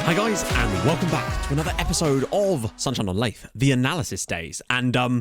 Hi guys, and welcome back to another episode of Sunshine on Leyth, the analysis days. And I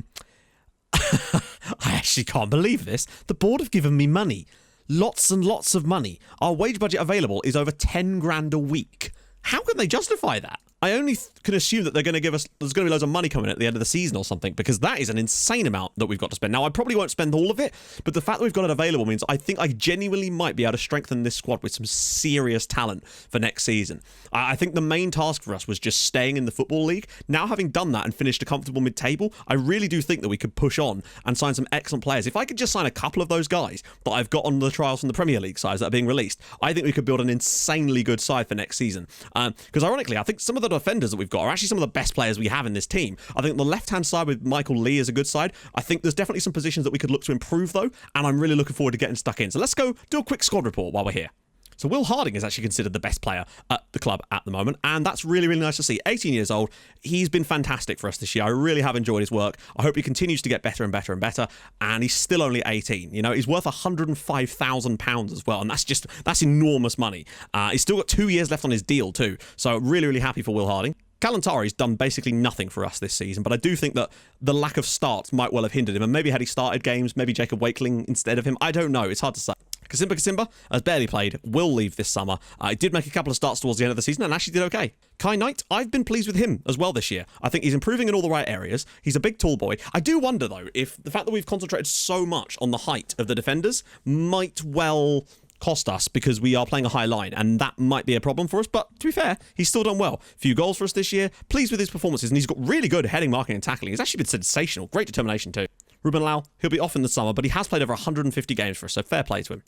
actually can't believe this. The board have given me money. Lots and lots of money. Our wage budget available is over 10 grand a week. How can they justify that? I only can assume that they're going to give us, there's going to be loads of money coming at the end of the season or something, because that is an insane amount that we've got to spend. Now, I probably won't spend all of it, but the fact that we've got it available means I think I genuinely might be able to strengthen this squad with some serious talent for next season. I think the main task for us was just staying in the Football League. Now, having done that and finished a comfortable mid-table, I really do think that we could push on and sign some excellent players. If I could just sign a couple of those guys that I've got on the trials from the Premier League sides that are being released, I think we could build an insanely good side for next season. Because ironically, I think some of the defenders that we've got are actually some of the best players we have in this team. I think the left-hand side with Michael Lee is a good side. I think there's definitely some positions that we could look to improve, though, and I'm really looking forward to getting stuck in. So let's go do a quick squad report while we're here. So Will Harding is actually considered the best player at the club at the moment, and that's really, really nice to see. 18 years old, he's been fantastic for us this year. I really have enjoyed his work. I hope he continues to get better and better and better, and he's still only 18. You know, he's worth £105,000 as well, and that's enormous money. He's still got 2 years left on his deal too, so really, really happy for Will Harding. Kalantari's done basically nothing for us this season, but I do think that the lack of starts might well have hindered him, and maybe had he started games, maybe Jacob Wakeling instead of him. I don't know. It's hard to say. Kasimba has barely played, will leave this summer. He did make a couple of starts towards the end of the season and actually did okay. Kai Knight, I've been pleased with him as well this year. I think he's improving in all the right areas. He's a big tall boy. I do wonder, though, if the fact that we've concentrated so much on the height of the defenders might well cost us, because we are playing a high line, and that might be a problem for us. But to be fair, he's still done well. Few goals for us this year. Pleased with his performances, and he's got really good heading, marking, and tackling. He's actually been sensational. Great determination too. Ruben Lau, he'll be off in the summer, but he has played over 150 games for us, so fair play to him.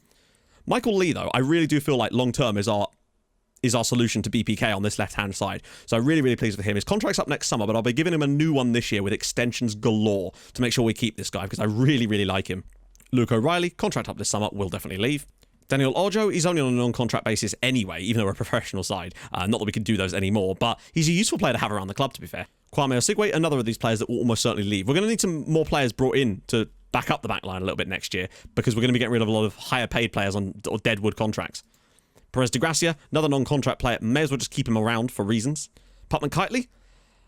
Michael Lee, though, I really do feel like long-term is our solution to BPK on this left-hand side. So I'm really, really pleased with him. His contract's up next summer, but I'll be giving him a new one this year with extensions galore to make sure we keep this guy, because I really, really like him. Luke O'Reilly, contract up this summer, will definitely leave. Daniel Ojo, he's only on a non-contract basis anyway, even though we're a professional side. Not that we can do those anymore, but he's a useful player to have around the club, to be fair. Kwame Osigwe, another of these players that will almost certainly leave. We're going to need some more players brought in to back up the back line a little bit next year, because we're going to be getting rid of a lot of higher paid players on deadwood contracts. Perez de Gracia, another non-contract player, may as well just keep him around for reasons. Putman-Kiteley,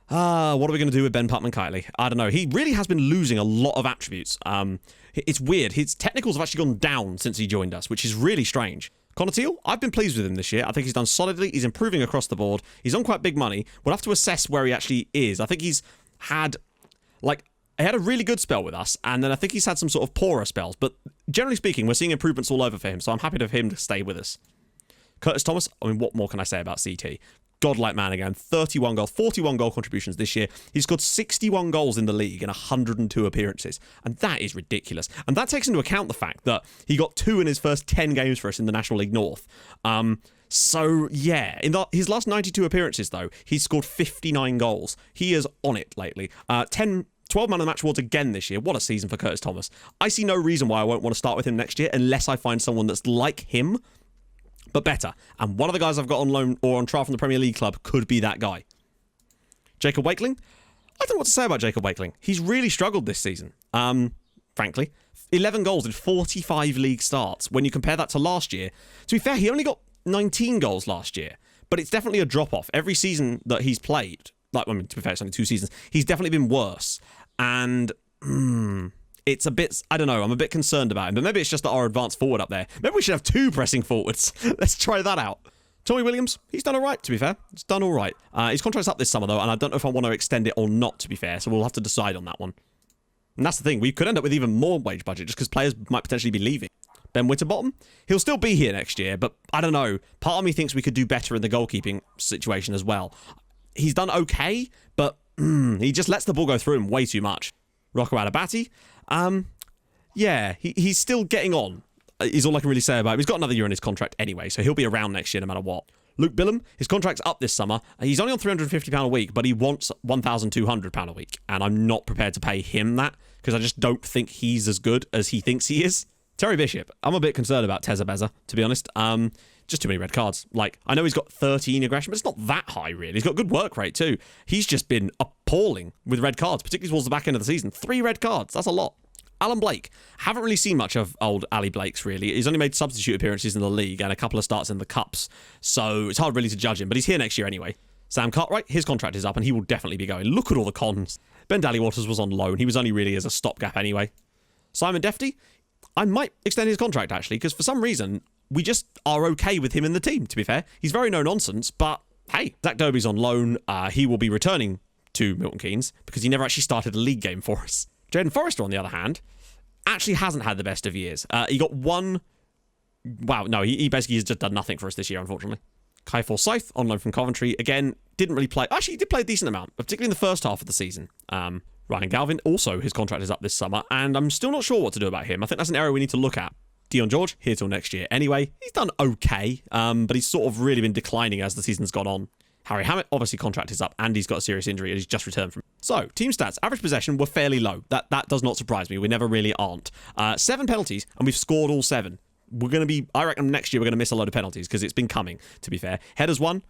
what are we going to do with Ben Putman-Kiteley? I don't know. He really has been losing a lot of attributes. It's weird. His technicals have actually gone down since he joined us, which is really strange. Connor Teal, I've been pleased with him this year. I think he's done solidly. He's improving across the board. He's on quite big money. We'll have to assess where he actually is. I think he's had, he had a really good spell with us, and then I think he's had some sort of poorer spells. But generally speaking, we're seeing improvements all over for him, so I'm happy for him to stay with us. Curtis Thomas, I mean, what more can I say about CT? Godlike man again, 31 goals, 41 goal contributions this year. He's scored 61 goals in the league in 102 appearances, and that is ridiculous. And that takes into account the fact that he got 2 in his first 10 games for us in the National League North. So, yeah, in his last 92 appearances, though, he's scored 59 goals. He is on it lately. 12 man of the match awards again this year. What a season for Curtis Thomas. I see no reason why I won't want to start with him next year unless I find someone that's like him, but better. And one of the guys I've got on loan or on trial from the Premier League club could be that guy. Jacob Wakeling? I don't know what to say about Jacob Wakeling. He's really struggled this season, frankly. 11 goals in 45 league starts. When you compare that to last year, to be fair, he only got 19 goals last year, but it's definitely a drop-off. Every season that he's played, to be fair, it's only 2 seasons, he's definitely been worse. And it's a bit, I don't know, I'm a bit concerned about him, but maybe it's just that our advanced forward up there. Maybe we should have 2 pressing forwards. Let's try that out. Tommy Williams, he's done all right, to be fair. He's done all right. His contract's up this summer, though, and I don't know if I want to extend it or not, to be fair, so we'll have to decide on that one. And that's the thing, we could end up with even more wage budget just because players might potentially be leaving. Ben Winterbottom, he'll still be here next year, but I don't know. Part of me thinks we could do better in the goalkeeping situation as well. He's done okay, but he just lets the ball go through him way too much. Rocco Adabati, yeah, he's still getting on, is all I can really say about him. He's got another year in his contract anyway, so he'll be around next year no matter what. Luke Billam, his contract's up this summer. He's only on £350 a week, but he wants £1,200 a week, and I'm not prepared to pay him that, because I just don't think he's as good as he thinks he is. Terry Bishop, I'm a bit concerned about Teza Beza, to be honest. Just too many red cards. I know he's got 13 aggression, but it's not that high, really. He's got good work rate, too. He's just been appalling with red cards, particularly towards the back end of the season. 3 red cards, that's a lot. Alan Blake. Haven't really seen much of old Ali Blake's, really. He's only made substitute appearances in the league and a couple of starts in the Cups, so it's hard really to judge him, but he's here next year anyway. Sam Cartwright, his contract is up and he will definitely be going. Look at all the cons. Ben Daly-Waters was on loan. He was only really as a stopgap anyway. Simon Defty, I might extend his contract, actually, because for some reason, we just are okay with him in the team, to be fair. He's very no-nonsense, but hey, Zach Derby's on loan. He will be returning to Milton Keynes because he never actually started a league game for us. Jaden Forrester, on the other hand, actually hasn't had the best of years. He got one... Wow, no, he basically has just done nothing for us this year, unfortunately. Kai Forsyth, on loan from Coventry, again, didn't really play... Actually, he did play a decent amount, particularly in the first half of the season. Ryan Galvin, also, his contract is up this summer, and I'm still not sure what to do about him. I think that's an area we need to look at. Dion George, here till next year. Anyway, he's done okay, but he's sort of really been declining as the season's gone on. Harry Hammett, obviously contract is up and he's got a serious injury and he's just returned from... So, team stats. Average possession were fairly low. That does not surprise me. We never really aren't. 7 penalties and we've scored all 7. We're going to be... I reckon next year we're going to miss a load of penalties because it's been coming, to be fair. Headers 1,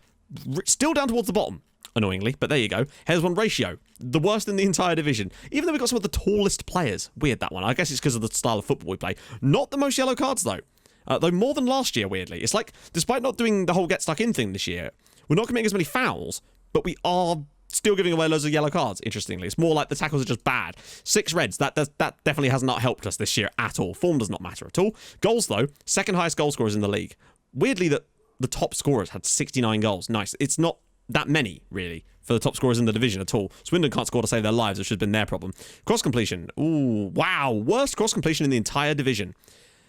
still down towards the bottom, annoyingly, but there you go. Headers 1 ratio, the worst in the entire division. Even though we've got some of the tallest players. Weird, that one. I guess it's because of the style of football we play. Not the most yellow cards, though. Though more than last year, weirdly. It's like, despite not doing the whole get stuck in thing this year, we're not committing as many fouls, but we are still giving away loads of yellow cards, interestingly. It's more like the tackles are just bad. 6 reds, that definitely has not helped us this year at all. Form does not matter at all. Goals, though, second highest goal scorers in the league. Weirdly, that the top scorers had 69 goals. Nice. It's not that many, really, for the top scorers in the division at all. Swindon can't score to save their lives, which has been their problem. Cross completion. Ooh, wow. Worst cross completion in the entire division.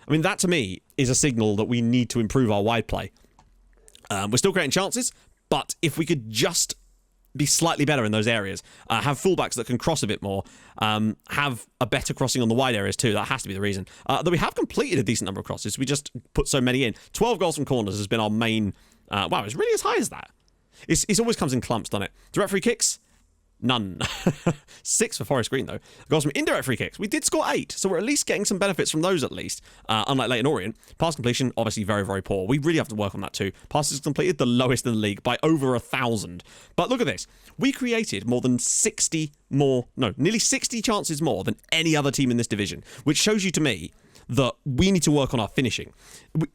I mean, that to me is a signal that we need to improve our wide play. We're still creating chances, but if we could just be slightly better in those areas, have fullbacks that can cross a bit more, have a better crossing on the wide areas too, that has to be the reason. Though we have completed a decent number of crosses, we just put so many in. 12 goals from corners has been our main... wow, it's really as high as that. It always comes in clumps, doesn't it? Direct free kicks? None. 6 for Forest Green, though. Goals from indirect free kicks. We did score 8, so we're at least getting some benefits from those, at least. Unlike Leyton Orient. Pass completion, obviously very, very poor. We really have to work on that, too. Passes completed, the lowest in the league by over 1,000. But look at this. We created more than nearly 60 chances more than any other team in this division, which shows you to me that we need to work on our finishing.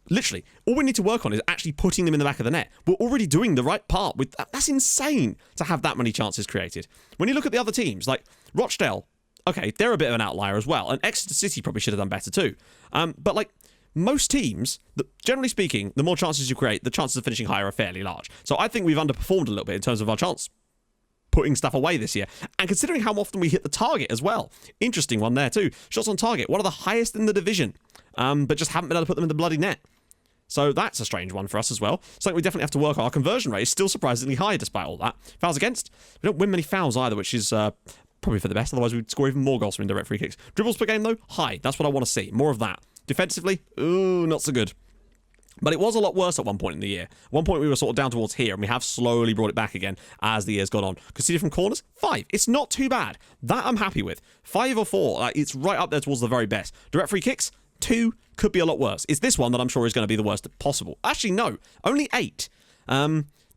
Literally, all we need to work on is actually putting them in the back of the net. We're already doing the right part. That's insane to have that many chances created. When you look at the other teams, like Rochdale, okay, they're a bit of an outlier as well, and Exeter City probably should have done better too. But like most teams, generally speaking, the more chances you create, the chances of finishing higher are fairly large. So I think we've underperformed a little bit in terms of our chance putting stuff away this year. And considering how often we hit the target as well. Interesting one there too. Shots on target, one of the highest in the division, but just haven't been able to put them in the bloody net. So that's a strange one for us as well. Something we definitely have to work on. Our conversion rate is still surprisingly high despite all that. Fouls against, we don't win many fouls either, which is probably for the best. Otherwise we'd score even more goals from indirect free kicks. Dribbles per game though, high. That's what I want to see. More of that. Defensively, ooh, not so good. But it was a lot worse at one point in the year. At one point we were sort of down towards here, and we have slowly brought it back again as the year's gone on. Conceded from corners, 5. It's not too bad. That I'm happy with. 5 or 4, it's right up there towards the very best. Direct free kicks, 2, could be a lot worse. It's this one that I'm sure is going to be the worst possible. Actually, no, only 8.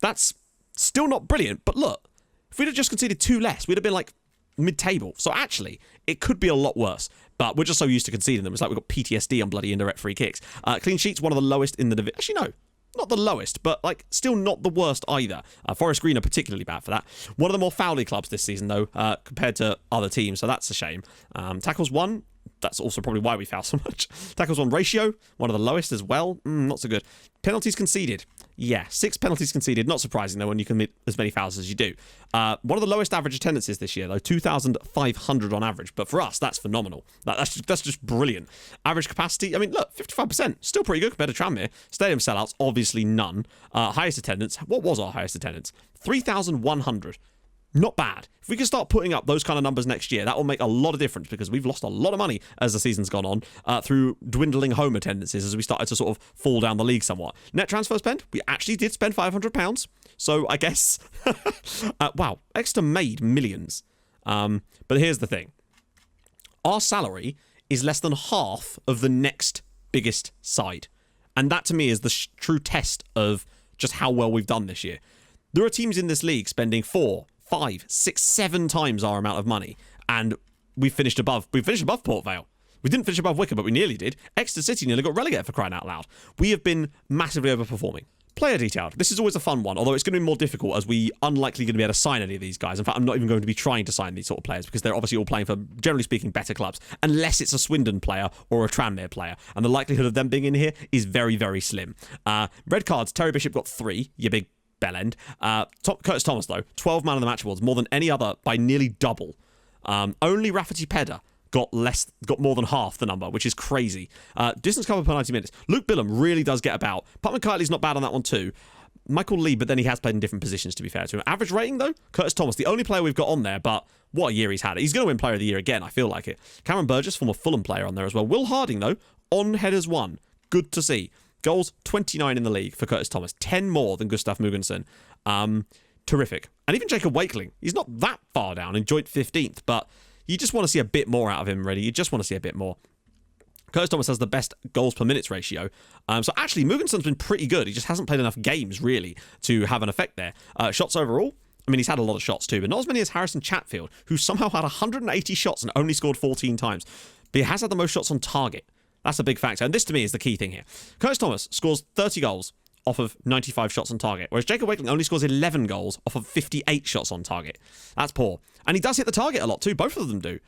That's still not brilliant, but look, if we'd have just conceded 2 less, we'd have been like mid-table. So actually, it could be a lot worse. But we're just so used to conceding them. It's like we've got PTSD on bloody indirect free kicks. Clean sheets, one of the lowest in the division. Actually, no. Not the lowest, but like still not the worst either. Forest Green are particularly bad for that. One of the more foully clubs this season, though, compared to other teams. So that's a shame. Tackles 1. That's also probably why we foul so much. Tackles 1 ratio, one of the lowest as well. Not so good. Penalties conceded. Yeah, 6 penalties conceded. Not surprising, though, when you commit as many fouls as you do. One of the lowest average attendances this year, though, 2,500 on average. But for us, that's phenomenal. That's just brilliant. Average capacity, I mean, look, 55%. Still pretty good compared to Tranmere. Stadium sellouts, obviously none. Highest attendance, what was our highest attendance? 3,100. Not bad. If we can start putting up those kind of numbers next year, that will make a lot of difference because we've lost a lot of money as the season's gone on through dwindling home attendances as we started to sort of fall down the league somewhat. Net transfer spend, we actually did spend £500. So I guess, wow, Exeter made millions. But here's the thing. Our salary is less than half of the next biggest side. And that to me is the true test of just how well we've done this year. There are teams in this league spending 4, 5, 6, 7 times our amount of money, and we finished above Port Vale. We didn't finish above Wycombe, but we nearly did. Exeter City nearly got relegated, for crying out loud. We have been massively overperforming. Player detailed. This is always a fun one, although it's going to be more difficult as we unlikely going to be able to sign any of these guys. In fact, I'm not even going to be trying to sign these sort of players because they're obviously all playing for, generally speaking, better clubs, unless it's a Swindon player or a Tranmere player. And the likelihood of them being in here is very, very slim. Red cards, Terry Bishop got 3, you big bellend. Curtis Thomas, though, 12 man of the match awards, more than any other by nearly double. Only Rafferty Pedder got more than half the number, which is crazy. Distance cover per 90 minutes. Luke Billam really does get about. Putman Kitely's not bad on that one too. Michael Lee, but then he has played in different positions, to be fair to him. Average rating, though, Curtis Thomas, the only player we've got on there, but what a year he's had. He's going to win Player of the Year again, I feel like it. Cameron Burgess, former Fulham player on there as well. Will Harding, though, on headers 1. Good to see. Goals, 29 in the league for Curtis Thomas. 10 more than Gustav Mugensen. Terrific. And even Jacob Wakeling, he's not that far down, enjoyed 15th, but you just want to see a bit more out of him, really. You just want to see a bit more. Curtis Thomas has the best goals per minutes ratio. So actually, Mugensen's been pretty good. He just hasn't played enough games, really, to have an effect there. Shots overall, I mean, he's had a lot of shots too, but not as many as Harrison Chatfield, who somehow had 180 shots and only scored 14 times. But he has had the most shots on target. That's a big factor. And this, to me, is the key thing here. Curtis Thomas scores 30 goals off of 95 shots on target, whereas Jacob Wakeling only scores 11 goals off of 58 shots on target. That's poor. And he does hit the target a lot too. Both of them do.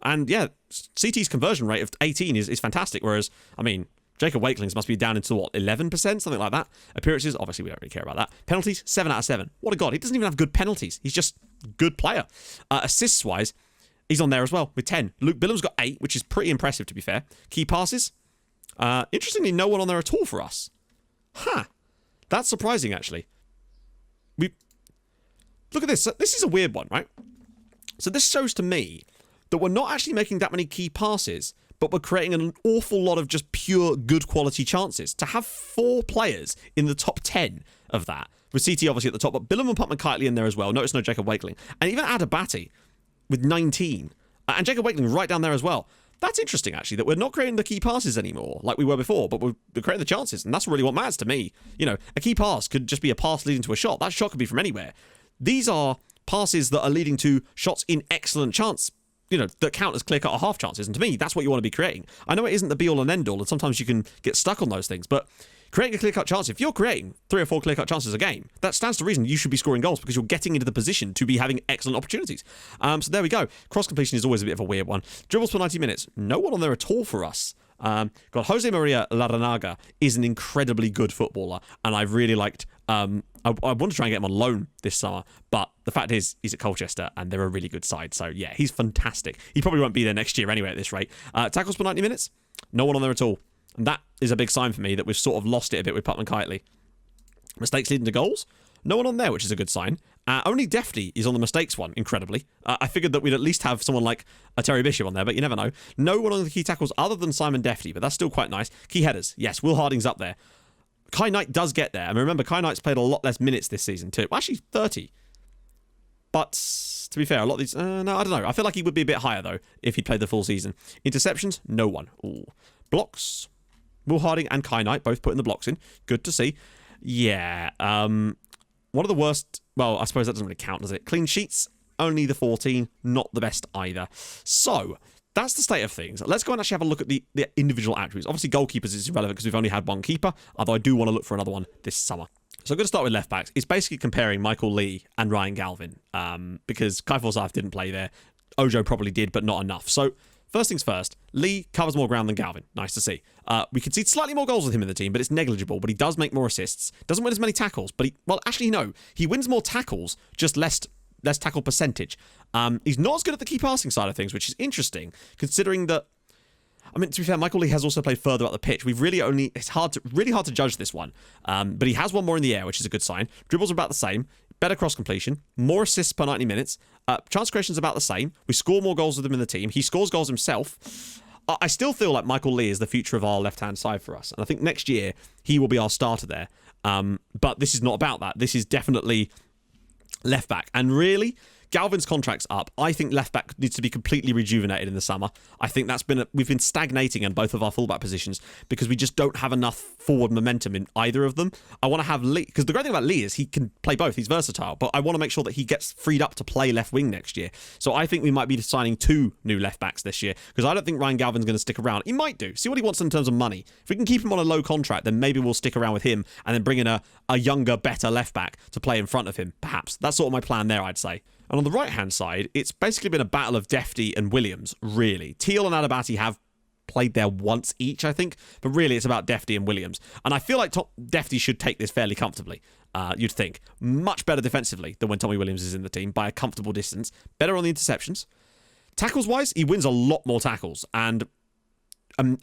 And yeah, CT's conversion rate of 18 is fantastic, whereas, I mean, Jacob Wakeling's must be down into, what, 11%? Something like that. Appearances, obviously we don't really care about that. Penalties, 7 out of 7. What a god. He doesn't even have good penalties. He's just a good player. Assists-wise, he's on there as well with 10. Luke Billam's got 8, which is pretty impressive, to be fair. Key passes, interestingly, no one on there at all for us. Huh. That's surprising, actually. Look at this. This is a weird one, right? So this shows to me that we're not actually making that many key passes, but we're creating an awful lot of just pure good quality chances. To have 4 players in the top 10 of that, with CT obviously at the top, but Billam and Putman Kitely in there as well. Notice no Jacob Wakeling. And even Adabati with 19. And Jacob Wakeling right down there as well. That's interesting, actually, that we're not creating the key passes anymore like we were before, but we're creating the chances. And that's really what matters to me. You know, a key pass could just be a pass leading to a shot. That shot could be from anywhere. These are passes that are leading to shots in excellent chance, you know, that count as clear-cut or half chances. And to me, that's what you want to be creating. I know it isn't the be-all and end-all, and sometimes you can get stuck on those things, but creating a clear-cut chance, if you're creating 3 or 4 clear-cut chances a game, that stands to reason you should be scoring goals because you're getting into the position to be having excellent opportunities. So there we go. Cross-completion is always a bit of a weird one. Dribbles per 90 minutes. No one on there at all for us. God, Jose Maria Laranaga is an incredibly good footballer, and I really liked... I want to try and get him on loan this summer, but the fact is, he's at Colchester, and they're a really good side. So, yeah, he's fantastic. He probably won't be there next year anyway at this rate. Tackles per 90 minutes? No one on there at all. And that is a big sign for me that we've sort of lost it a bit with Putman Kitely. Mistakes leading to goals? No one on there, which is a good sign. Only Defty is on the mistakes one, incredibly. I figured that we'd at least have someone like a Terry Bishop on there, but you never know. No one on the key tackles other than Simon Defty, but that's still quite nice. Key headers. Yes, Will Harding's up there. Kai Knight does get there. And remember, Kai Knight's played a lot less minutes this season too. Well, actually, 30. But, to be fair, a lot of these... no, I don't know. I feel like he would be a bit higher, though, if he played the full season. Interceptions? No one. Ooh. Blocks? Will Harding and Kai Knight both putting the blocks in. Good to see. Yeah. One of the worst... Well, I suppose that doesn't really count, does it? Clean sheets? Only the 14. Not the best either. So... That's the state of things. Let's go and actually have a look at the individual attributes. Obviously, goalkeepers is irrelevant because we've only had one keeper, although I do want to look for another one this summer. So I'm going to start with left backs. It's basically comparing Michael Lee and Ryan Galvin because Kai Forsyth didn't play there. Ojo probably did, but not enough. So first things first, Lee covers more ground than Galvin. Nice to see. We concede slightly more goals with him in the team, but it's negligible. But he does make more assists. Doesn't win as many tackles, but he wins more tackles, just less tackle percentage. He's not as good at the key passing side of things, which is interesting, considering that, I mean, to be fair, Michael Lee has also played further up the pitch. It's really hard to judge this one. But he has one more in the air, which is a good sign. Dribbles are about the same. Better cross completion. More assists per 90 minutes. Chance creation is about the same. We score more goals with him in the team. He scores goals himself. I still feel like Michael Lee is the future of our left-hand side for us. And I think next year, he will be our starter there. But this is not about that. This is definitely left back. And really, Galvin's contract's up. I think left back needs to be completely rejuvenated in the summer. I think we've been stagnating in both of our fullback positions because we just don't have enough forward momentum in either of them. I want to have Lee, because the great thing about Lee is he can play both. He's versatile, but I want to make sure that he gets freed up to play left wing next year. So I think we might be signing 2 new left backs this year, because I don't think Ryan Galvin's going to stick around. He might do. See what he wants in terms of money. If we can keep him on a low contract, then maybe we'll stick around with him and then bring in a younger, better left back to play in front of him, perhaps. That's sort of my plan there, I'd say. And on the right-hand side, it's basically been a battle of Defty and Williams, really. Teal and Adabati have played there once each, I think, but really it's about Defty and Williams. And I feel like Defty should take this fairly comfortably, you'd think. Much better defensively than when Tommy Williams is in the team by a comfortable distance. Better on the interceptions. Tackles-wise, he wins a lot more tackles, and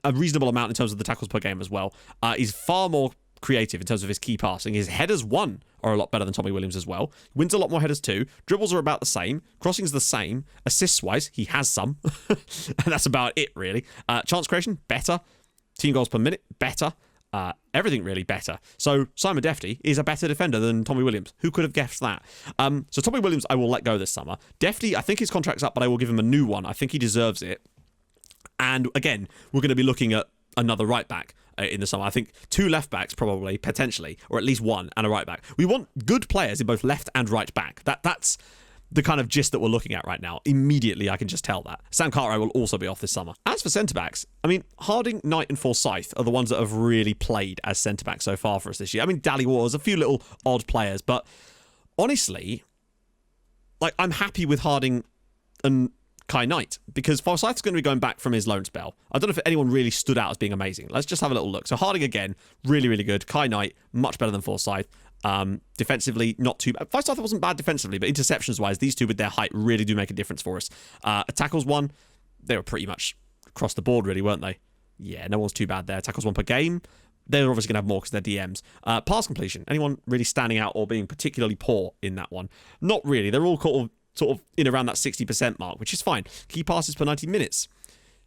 a reasonable amount in terms of the tackles per game as well. He's far more creative in terms of his key passing. His headers won are a lot better than Tommy Williams as well. Wins a lot more headers too. Dribbles are about the same. Crossing's the same. Assists-wise, he has some. And that's about it, really. Chance creation, better. Team goals per minute, better. Everything really better. So Simon Defty is a better defender than Tommy Williams. Who could have guessed that? So Tommy Williams I will let go this summer. Defty, I think his contract's up, but I will give him a new one. I think he deserves it. And again, we're going to be looking at another right back in the summer. I think 2 left backs probably, potentially, or at least 1 and a right back. We want good players in both left and right back. That's the kind of gist that we're looking at right now. Immediately, I can just tell that. Sam Cartwright will also be off this summer. As for centre-backs, I mean, Harding, Knight and Forsyth are the ones that have really played as centre-backs so far for us this year. I mean, Dally Wars, a few little odd players, but honestly, like, I'm happy with Harding and Kai Knight, because Forsyth's going to be going back from his loan spell. I don't know if anyone really stood out as being amazing. Let's just have a little look. So Harding again, really, really good. Kai Knight, much better than Forsyth. Defensively, not too bad. Forsyth wasn't bad defensively, but interceptions-wise, these two with their height really do make a difference for us. Tackles one, they were pretty much across the board, really, weren't they? Yeah, no one's too bad there. Tackles one per game. They're obviously going to have more because they're DMs. Pass completion. Anyone really standing out or being particularly poor in that one? Not really. They're all sort of in around that 60% mark, which is fine. Key passes per 90 minutes.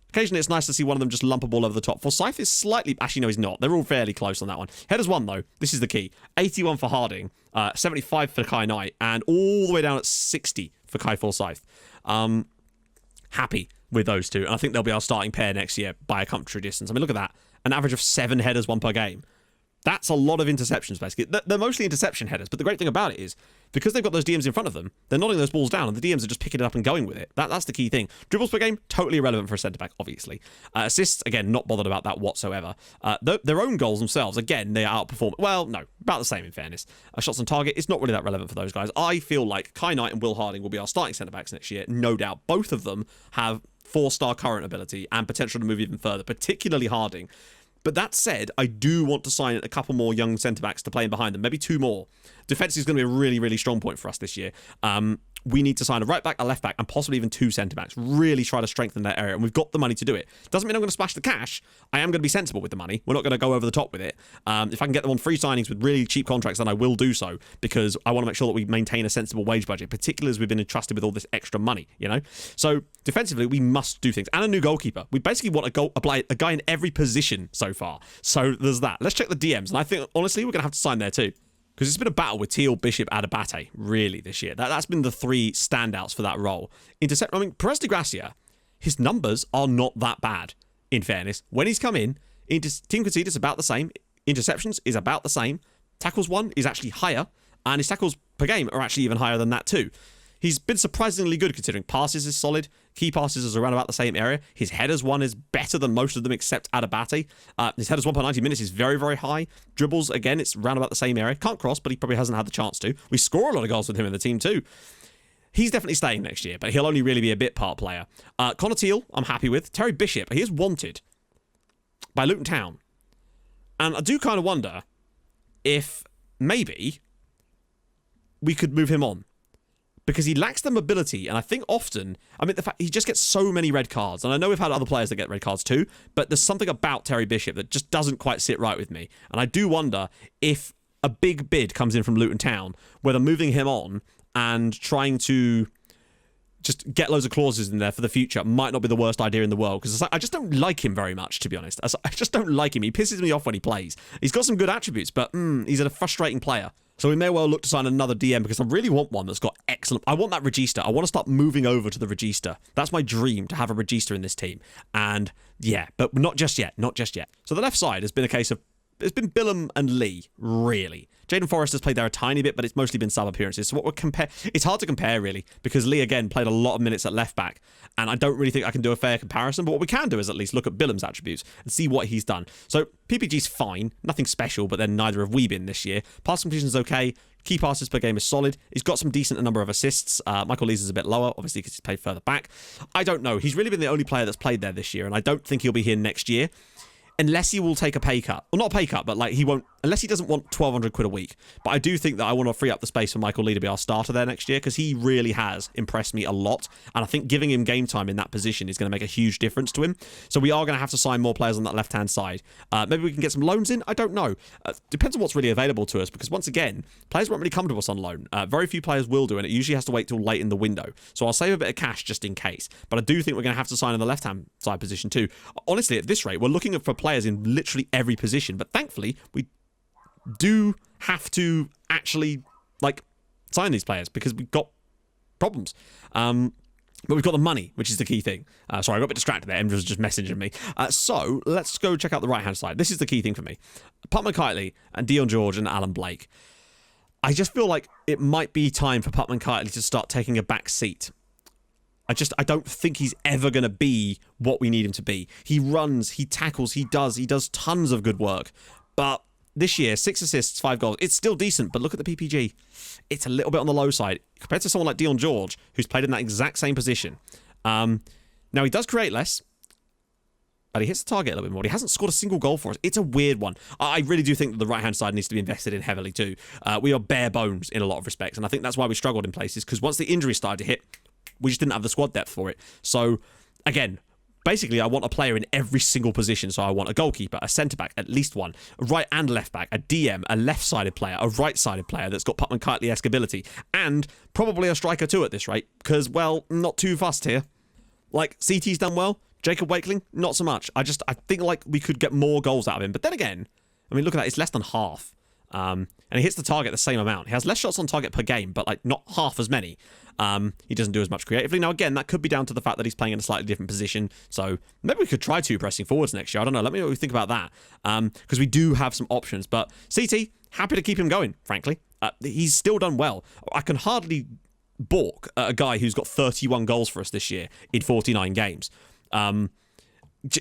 Occasionally, it's nice to see one of them just lump a ball over the top. Forsyth is slightly... Actually, no, he's not. They're all fairly close on that one. Headers won, though. This is the key. 81 for Harding, 75 for Kai Knight, and all the way down at 60 for Kai Forsyth. Happy with those two, and I think they'll be our starting pair next year by a comfortable distance. I mean, look at that. An average of 7 headers, 1 per game. That's a lot of interceptions, basically. They're mostly interception headers, but the great thing about it is, because they've got those DMs in front of them, they're nodding those balls down, and the DMs are just picking it up and going with it. That's the key thing. Dribbles per game, totally irrelevant for a centre-back, obviously. Assists, again, not bothered about that whatsoever. Their own goals themselves, again, they outperform... Well, no, about the same in fairness. Shots on target, it's not really that relevant for those guys. I feel like Kai Knight and Will Harding will be our starting centre-backs next year, no doubt. Both of them have 4-star current ability and potential to move even further, particularly Harding. But that said, I do want to sign a couple more young centre-backs to play in behind them, maybe 2 more. Defence is going to be a really, really strong point for us this year. We need to sign a right-back, a left-back, and possibly even 2 centre-backs. Really try to strengthen that area, and we've got the money to do it. Doesn't mean I'm going to splash the cash. I am going to be sensible with the money. We're not going to go over the top with it. If I can get them on free signings with really cheap contracts, then I will do so, because I want to make sure that we maintain a sensible wage budget, particularly as we've been entrusted with all this extra money, you know? So, defensively, we must do things. And a new goalkeeper. We basically want a guy in every position so far. So, there's that. Let's check the DMs, and I think, honestly, we're going to have to sign there too. Because it's been a battle with Teal, Bishop, Adabate, really, this year. That's been the 3 standouts for that role. I mean, Perez de Gracia, his numbers are not that bad, in fairness. When he's come in, team conceded is about the same. Interceptions is about the same. Tackles won is actually higher. And his tackles per game are actually even higher than that too. He's been surprisingly good considering passes is solid. Key passes is around about the same area. His headers won is better than most of them except Adabate. His headers won per 90 minutes is very, very high. Dribbles, again, it's around about the same area. Can't cross, but he probably hasn't had the chance to. We score a lot of goals with him in the team too. He's definitely staying next year, but he'll only really be a bit part player. Connor Teal, I'm happy with. Terry Bishop, he is wanted by Luton Town. And I do kind of wonder if maybe we could move him on. Because he lacks the mobility, and I think often, I mean, the fact he just gets so many red cards, and I know we've had other players that get red cards too, but there's something about Terry Bishop that just doesn't quite sit right with me. And I do wonder if a big bid comes in from Luton Town, whether moving him on and trying to just get loads of clauses in there for the future might not be the worst idea in the world, because I just don't like him very much, to be honest. I just don't like him. He pisses me off when he plays. He's got some good attributes, but he's a frustrating player. So we may well look to sign another DM because I really want one that's got excellent... I want that Regista. I want to start moving over to the Regista. That's my dream, to have a Regista in this team. And yeah, but not just yet. Not just yet. So the left side has been a case of... It's been Billum and Lee, really. Jaden Forrest has played there a tiny bit, but it's mostly been sub appearances. So what we're it's hard to compare, really, because Lee, again, played a lot of minutes at left back, and I don't really think I can do a fair comparison, but what we can do is at least look at Billum's attributes and see what he's done. So PPG's fine, nothing special, but then neither have we been this year. Pass completion's okay. Key passes per game is solid. He's got some decent number of assists. Michael Lees is a bit lower, obviously, because he's played further back. I don't know. He's really been the only player that's played there this year, and I don't think he'll be here next year. Unless he will take a pay cut. Well, not a pay cut, but like he won't, unless he doesn't want 1,200 quid a week. But I do think that I want to free up the space for Michael Lee to be our starter there next year, because he really has impressed me a lot. And I think giving him game time in that position is going to make a huge difference to him. So we are going to have to sign more players on that left-hand side. Maybe we can get some loans in. I don't know. Depends on what's really available to us, because once again, players won't really come to us on loan. Very few players will do, and it usually has to wait till late in the window. So I'll save a bit of cash just in case. But I do think we're going to have to sign in the left-hand side position too. Honestly, at this rate, we're looking for players in literally every position, but thankfully we do have to actually like sign these players because we've got problems, but we've got the money, which is the key thing. Sorry, I got a bit distracted there. Emma was just messaging me. So let's go check out the right hand side. This is the key thing for me. Putman Kitely and Dion George and Alan Blake. I just feel like it might be time for Putman Kitely to start taking a back seat. I don't think he's ever going to be what we need him to be. He runs, he tackles, he does tons of good work. But this year, 6 assists, 5 goals. It's still decent, but look at the PPG. It's a little bit on the low side compared to someone like Dion George, who's played in that exact same position. Now, he does create less, but he hits the target a little bit more. He hasn't scored a single goal for us. It's a weird one. I really do think that the right-hand side needs to be invested in heavily too. We are bare bones in a lot of respects, and I think that's why we struggled in places, because once the injury started to hit, we just didn't have the squad depth for it. So, again, basically, I want a player in every single position. So I want a goalkeeper, a centre-back, at least one, a right and left-back, a DM, a left-sided player, a right-sided player that's got Putman Kitely-esque ability, and probably a striker too at this rate, because, well, not too fussed here. Like, CT's done well. Jacob Wakeling, not so much. I think, like, we could get more goals out of him. But then again, I mean, look at that. It's less than half. And he hits the target the same amount. He has less shots on target per game, but like not half as many. He doesn't do as much creatively. Now, again, that could be down to the fact that he's playing in a slightly different position. So maybe we could try 2 pressing forwards next year. I don't know. Let me know what you think about that. Because we do have some options. But CT, happy to keep him going, frankly. He's still done well. I can hardly balk at a guy who's got 31 goals for us this year in 49 games.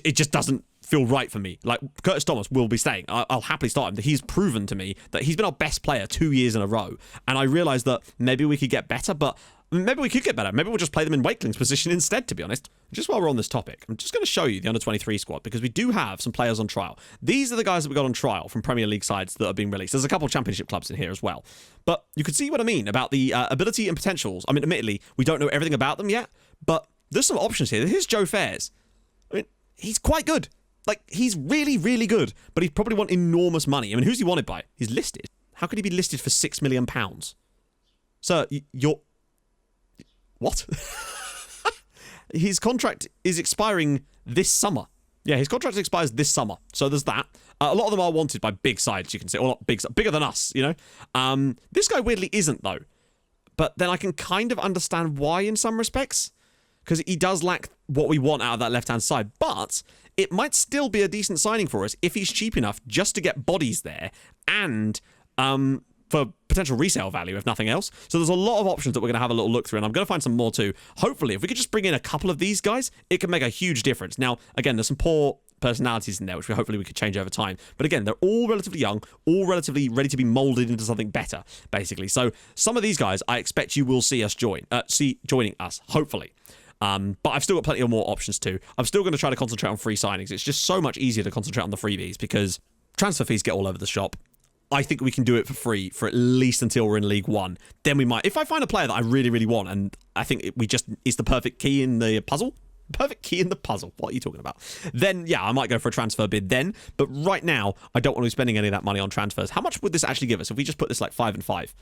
It just doesn't feel right for me. Like, Curtis Thomas will be staying. I'll happily start him. He's proven to me that he's been our best player 2 years in a row. And I realised that maybe we could get better, but maybe we could get better. Maybe we'll just play them in Wakeling's position instead, to be honest. Just while we're on this topic, I'm just going to show you the under-23 squad, because we do have some players on trial. These are the guys that we got on trial from Premier League sides that are being released. There's a couple of Championship clubs in here as well. But you can see what I mean about the ability and potentials. I mean, admittedly, we don't know everything about them yet, but there's some options here. Here's Joe Fairs. I mean, he's quite good. Like, he's really, really good, but he'd probably want enormous money. I mean, who's he wanted by? He's listed. How could he be listed for £6 million? Sir, you're... What? His contract is expiring this summer. Yeah, his contract expires this summer. So there's that. A lot of them are wanted by big sides, you can say. Or not big, bigger than us, you know? This guy weirdly isn't, though. But then I can kind of understand why in some respects. Because he does lack what we want out of that left-hand side. But it might still be a decent signing for us if he's cheap enough just to get bodies there and for potential resale value, if nothing else. So there's a lot of options that we're going to have a little look through, and I'm going to find some more too. Hopefully, if we could just bring in a couple of these guys, it can make a huge difference. Now, again, there's some poor personalities in there, which hopefully we could change over time. But again, they're all relatively young, all relatively ready to be molded into something better, basically. So some of these guys, I expect you will see us joining us, hopefully. But I've still got plenty of more options too. I'm still going to try to concentrate on free signings. It's just so much easier to concentrate on the freebies because transfer fees get all over the shop. I think we can do it for free for at least until we're in League One. Then we might, if I find a player that I really, really want, and I think is the perfect key in the puzzle. Perfect key in the puzzle. What are you talking about? Then, yeah, I might go for a transfer bid then. But right now, I don't want to be spending any of that money on transfers. How much would this actually give us if we just put this like 5 and 5?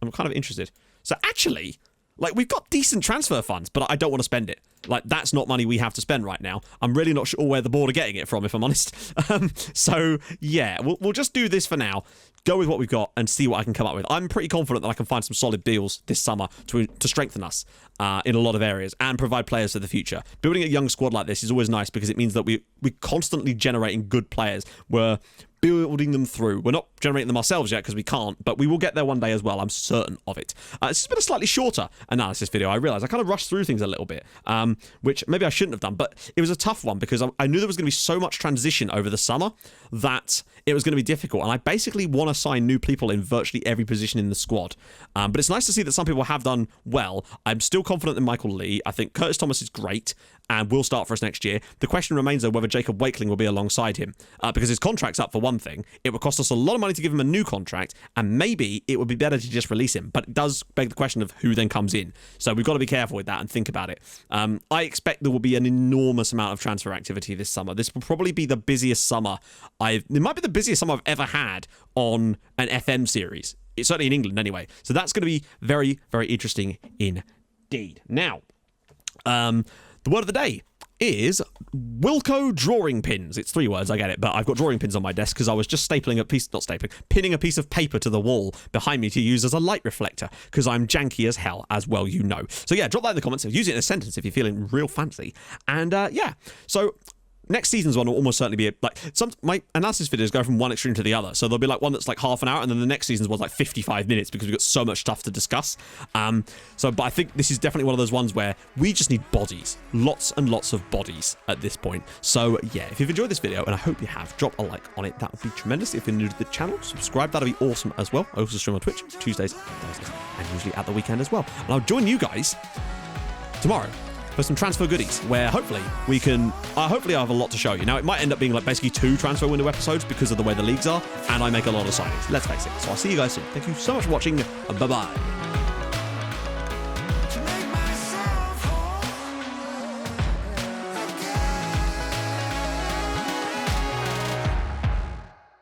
I'm kind of interested. So actually, like, we've got decent transfer funds, but I don't want to spend it. Like, that's not money we have to spend right now. I'm really not sure where the board are getting it from, if I'm honest. So, yeah, we'll just do this for now. go with what we've got and see what I can come up with. I'm pretty confident that I can find some solid deals this summer to strengthen us in a lot of areas and provide players for the future. Building a young squad like this is always nice because it means that we're constantly generating good players. We're building them through. We're not generating them ourselves yet because we can't, but we will get there one day as well. I'm certain of it. This has been a slightly shorter analysis video. I realize I kind of rushed through things a little bit, which maybe I shouldn't have done, but it was a tough one because I knew there was going to be so much transition over the summer that it was going to be difficult, and I basically want to sign new people in virtually every position in the squad. But it's nice to see that some people have done well. I'm still confident in Michael Lee. I think Curtis Thomas is great and will start for us next year. The question remains, though, whether Jacob Wakeling will be alongside him, because his contract's up for one thing. It would cost us a lot of money to give him a new contract, and maybe it would be better to just release him. But it does beg the question of who then comes in. So we've got to be careful with that and think about it. I expect there will be an enormous amount of transfer activity this summer. This will probably be the busiest summer it might be the busiest summer I've ever had on an FM series. It's certainly in England anyway. So that's going to be very, very interesting indeed. Now, the word of the day is Wilco drawing pins. It's 3 words, I get it, but I've got drawing pins on my desk because I was just pinning a piece of paper to the wall behind me to use as a light reflector because I'm janky as hell, as well you know. So yeah, drop that in the comments. Use it in a sentence if you're feeling real fancy. And yeah, so next season's one will almost certainly be my analysis videos go from one extreme to the other. So there'll be like one that's like half an hour, and then the next season's one's like 55 minutes because we've got so much stuff to discuss. But I think this is definitely one of those ones where we just need bodies, lots and lots of bodies at this point. So yeah, if you've enjoyed this video, and I hope you have, drop a like on it. That would be tremendous. If you're new to the channel, subscribe. That'd be awesome as well. I also stream on Twitch Tuesdays, Thursdays, and usually at the weekend as well. And I'll join you guys tomorrow for some transfer goodies where hopefully we can hopefully I have a lot to show you. Now it might end up being like basically 2 transfer window episodes because of the way the leagues are, and I make a lot of signings, let's face it. So I'll see you guys soon. Thank you so much for watching. Bye bye.